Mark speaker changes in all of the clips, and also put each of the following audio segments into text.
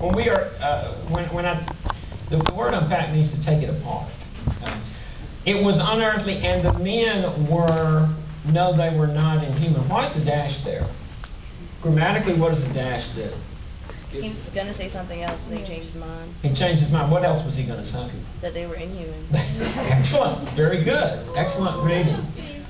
Speaker 1: when we are, the word unpack means to take it apart. It was unearthly, and the men were, no, they were not inhuman. Why is the dash there? Grammatically, what does the dash do?
Speaker 2: He was going to say something else, but he changed his mind.
Speaker 1: He changed his mind. What else was he going to say?
Speaker 2: That they were inhuman.
Speaker 1: Excellent. Very good. Excellent reading.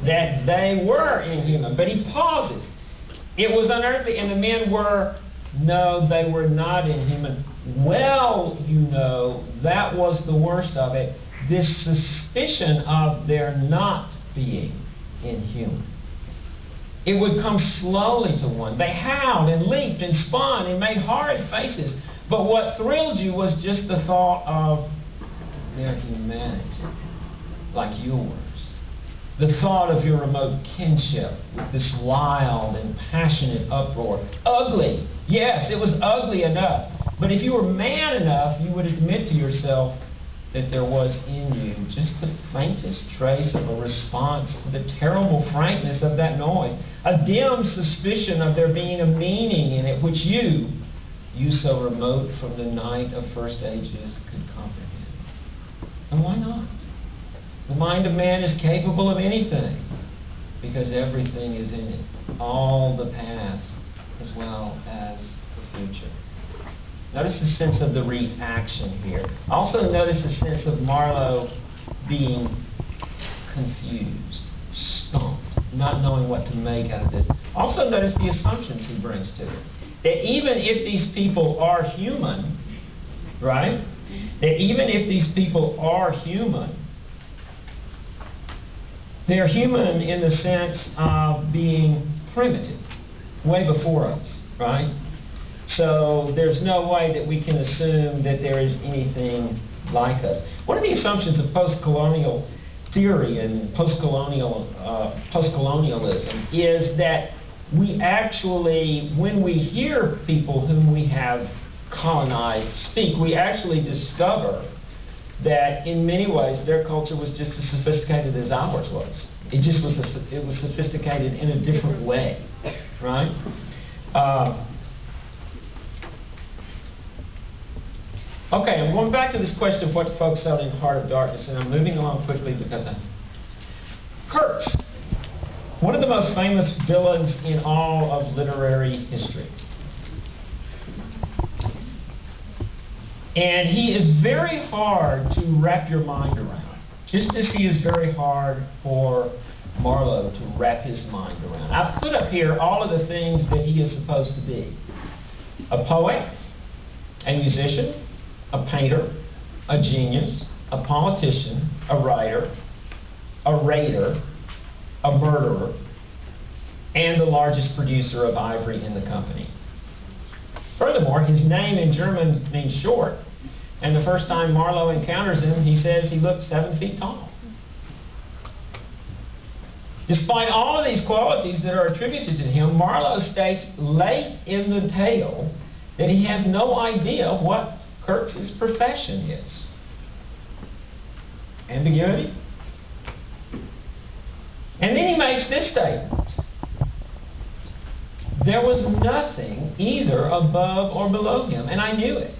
Speaker 1: That they were inhuman. But he pauses. It was unearthly, and the men were, no, they were not inhuman. Well, you know, that was the worst of it. This suspicion of their not being inhuman. It would come slowly to one. They howled and leaped and spun and made horrid faces. But what thrilled you was just the thought of their humanity, like yours. The thought of your remote kinship with this wild and passionate uproar. Ugly. Yes, it was ugly enough. But if you were man enough, you would admit to yourself that there was in you just the faintest trace of a response to the terrible frankness of that noise. A dim suspicion of there being a meaning in it which you so remote from the night of first ages, could comprehend. And why not? The mind of man is capable of anything, because everything is in it, all the past as well as the future. Notice the sense of the reaction here. Also notice the sense of Marlowe being confused, stumped, not knowing what to make out of this. Also notice the assumptions he brings to it. That even if these people are human, right? That even if these people are human, they're human in the sense of being primitive, way before us, right? So there's no way that we can assume that there is anything like us. One of the assumptions of post-colonial theory and post-colonialism is that we actually, when we hear people whom we have colonized speak, we actually discover that in many ways their culture was just as sophisticated as ours was. It just was it was sophisticated in a different way, right? Okay, I'm going back to this question of what to focus on in Heart of Darkness, and I'm moving along quickly because Kurtz, one of the most famous villains in all of literary history. And he is very hard to wrap your mind around, just as he is very hard for Marlowe to wrap his mind around. I've put up here all of the things that he is supposed to be. A poet, a musician, a painter, a genius, a politician, a writer, a raider, a murderer, and the largest producer of ivory in the company. Furthermore, his name in German means short, and the first time Marlowe encounters him, he says he looked 7 feet tall. Despite all of these qualities that are attributed to him, Marlowe states late in the tale that he has no idea what Kurtz's profession is. Ambiguity? And then he makes this statement. There was nothing either above or below him, and I knew it.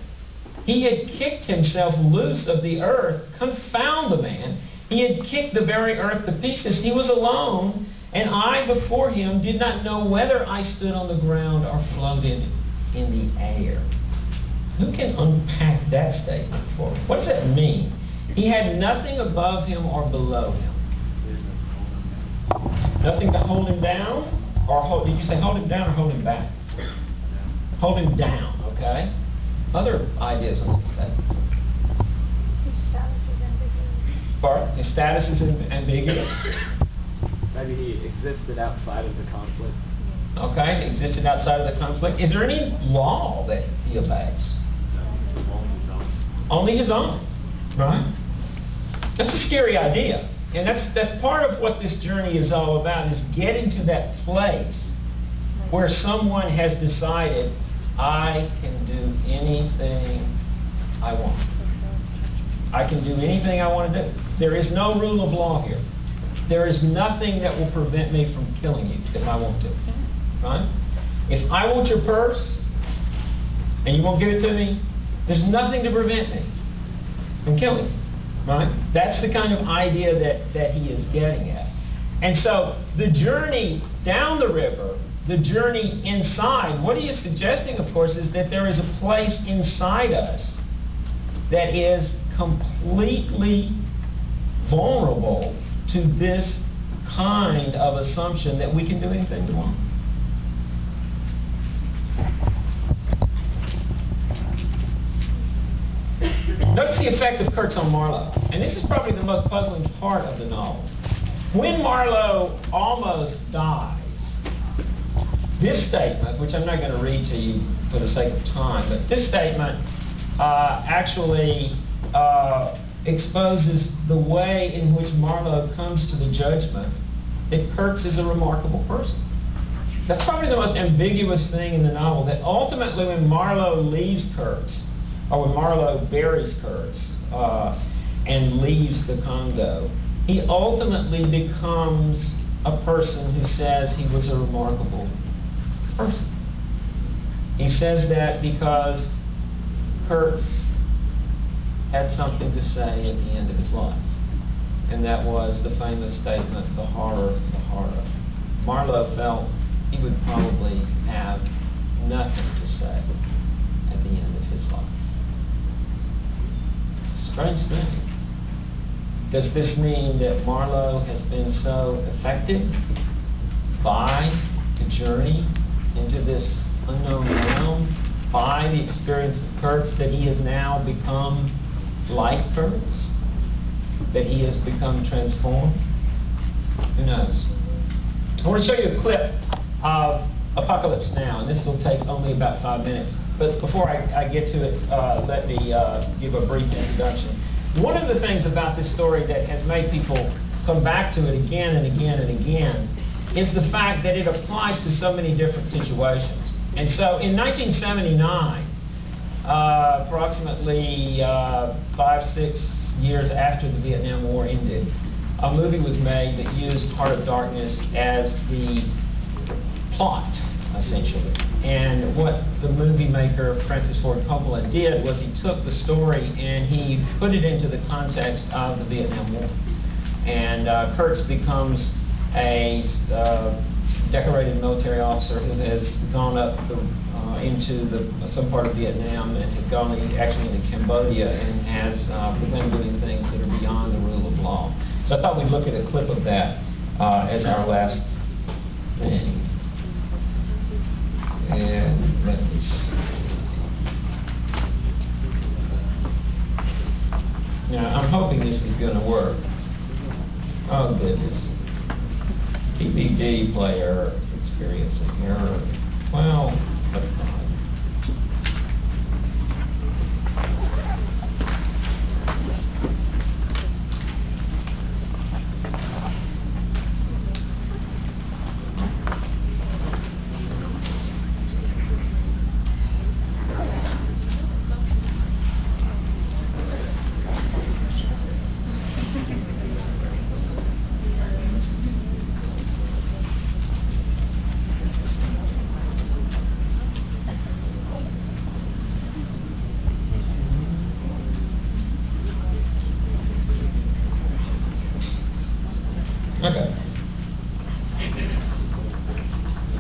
Speaker 1: He had kicked himself loose of the earth. Confound the man. He had kicked the very earth to pieces. He was alone, and I before him did not know whether I stood on the ground or floated in the air. Who can unpack that statement for me? What does that mean? He had nothing above him or below him. Nothing to hold him down? Or did you say hold him down or hold him back? Hold him down, okay? Other ideas on this statement?
Speaker 3: His status is ambiguous.
Speaker 1: Bart, his status is ambiguous?
Speaker 4: Maybe he existed outside of the conflict.
Speaker 1: Okay, he existed outside of the conflict. Is there any law that he obeys? Only his own, right? That's a scary idea. And that's part of what this journey is all about, is getting to that place where someone has decided, I can do anything I want. I can do anything I want to do. There is no rule of law here. There is nothing that will prevent me from killing you if I want to. Right? If I want your purse, and you won't give it to me, there's nothing to prevent me from killing you. Right? That's the kind of idea that he is getting at. And so the journey down the river, the journey inside, what he is suggesting, of course, is that there is a place inside us that is completely vulnerable to this kind of assumption that we can do anything we want. Notice the effect of Kurtz on Marlowe. And this is probably the most puzzling part of the novel. When Marlowe almost dies, this statement, which I'm not going to read to you for the sake of time, but this statement actually exposes the way in which Marlowe comes to the judgment that Kurtz is a remarkable person. That's probably the most ambiguous thing in the novel, that ultimately when Marlowe leaves Kurtz, or when Marlowe buries Kurtz and leaves the Congo, he ultimately becomes a person who says he was a remarkable person. He says that because Kurtz had something to say at the end of his life. And that was the famous statement, the horror, the horror. Marlowe felt he would probably have nothing to say at the end of his life. Strange thing. Does this mean that Marlowe has been so affected by the journey into this unknown realm, by the experience of Kurtz, that he has now become like Kurtz? That he has become transformed? Who knows? I want to show you a clip of Apocalypse Now, and this will take only about 5 minutes. But before I get to it, let me give a brief introduction. One of the things about this story that has made people come back to it again and again and again is the fact that it applies to so many different situations. And so in 1979, approximately 5-6 years after the Vietnam War ended, a movie was made that used Heart of Darkness as the plot, essentially. And what the movie maker Francis Ford Coppola did was he took the story and he put it into the context of the Vietnam War. And Kurtz becomes a decorated military officer who has gone up into some part of Vietnam and has gone actually into Cambodia and has begun doing things that are beyond the rule of law. So I thought we'd look at a clip of that as our last thing. And let me see. Now, I'm hoping this is going to work. Oh, goodness. DVD player experiencing error. Well, but fine. Okay.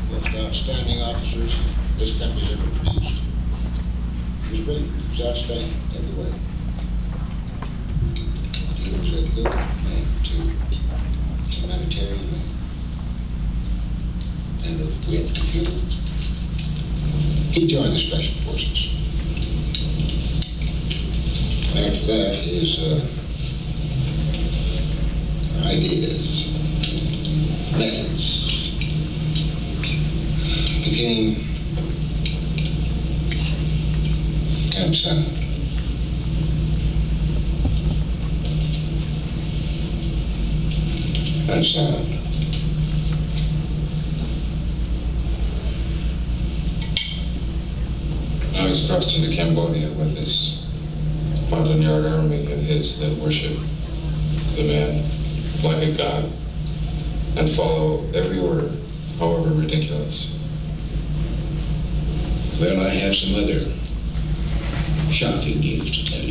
Speaker 5: Most outstanding officers this country's ever produced. He was great. He was outstanding every way. He was a good man, too. Humanitarian man. And of wit and humor. He joined the Special Forces. After that, his ideas, methods, became unsound. Unsound.
Speaker 6: Now he's crossed into Cambodia with this Montagnard army of his that worship the man like a god and follow every order, however ridiculous.
Speaker 5: Well, I have some other shocking news to tell.